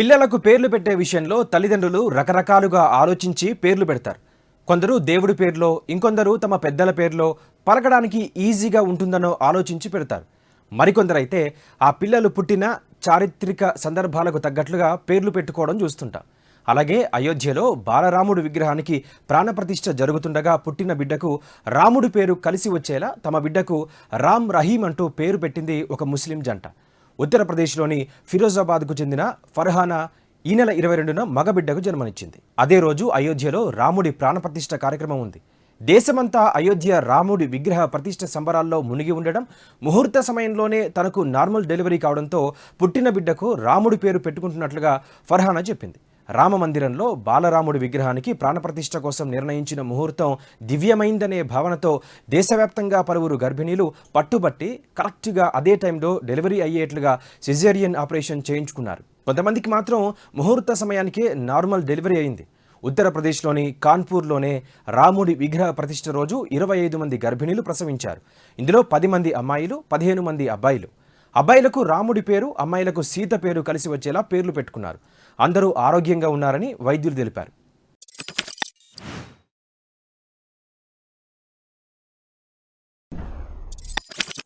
పిల్లలకు పేర్లు పెట్టే విషయంలో తల్లిదండ్రులు రకరకాలుగా ఆలోచించి పేర్లు పెడతారు. కొందరు దేవుడి పేరులో, ఇంకొందరు తమ పెద్దల పేరులో పలకడానికి ఈజీగా ఉంటుందనో ఆలోచించి పెడతారు. మరికొందరైతే ఆ పిల్లలు పుట్టిన చారిత్రక సందర్భాలకు తగ్గట్లుగా పేర్లు పెట్టుకోవడం చూస్తుంటాం. అలాగే అయోధ్యలో బాలరాముడు విగ్రహానికి ప్రాణప్రతిష్ఠ జరుగుతుండగా పుట్టిన బిడ్డకు రాముడి పేరు కలిసి వచ్చేలా తమ బిడ్డకు రామ్ రహీం అంటూ పేరు పెట్టింది ఒక ముస్లిం జంట. ఉత్తరప్రదేశ్లోని ఫిరోజాబాద్కు చెందిన ఫర్హానా ఈ నెల 22న మగబిడ్డకు జన్మనిచ్చింది. అదే రోజు అయోధ్యలో రాముడి ప్రాణప్రతిష్ఠ కార్యక్రమం ఉంది. దేశమంతా అయోధ్య రాముడి విగ్రహ ప్రతిష్ఠ సంబరాల్లో మునిగి ఉండడం, ముహూర్త సమయంలోనే తనకు నార్మల్ డెలివరీ కావడంతో పుట్టిన బిడ్డకు రాముడి పేరు పెట్టుకుంటున్నట్లుగా ఫర్హానా చెప్పింది. రామ మందిరంలో బాలరాముడి విగ్రహానికి ప్రాణప్రతిష్ఠ కోసం నిర్ణయించిన ముహూర్తం దివ్యమైందనే భావనతో దేశవ్యాప్తంగా పలువురు గర్భిణీలు పట్టుబట్టి కరెక్ట్గా అదే టైంలో డెలివరీ అయ్యేట్లుగా సిజేరియన్ ఆపరేషన్ చేయించుకున్నారు. కొంతమందికి మాత్రం ముహూర్త సమయానికే నార్మల్ డెలివరీ అయింది. ఉత్తరప్రదేశ్లోని కాన్పూర్లోనే రాముడి విగ్రహ ప్రతిష్ఠ రోజు 25 మంది గర్భిణీలు ప్రసవించారు. ఇందులో 10 మంది అమ్మాయిలు, 15 మంది అబ్బాయిలు. అబ్బాయిలకు రాముడి పేరు, అమ్మాయిలకు సీత పేరు కలిసి వచ్చేలా పేర్లు పెట్టుకున్నారు. అందరూ ఆరోగ్యంగా ఉన్నారని వైద్యులు తెలిపారు.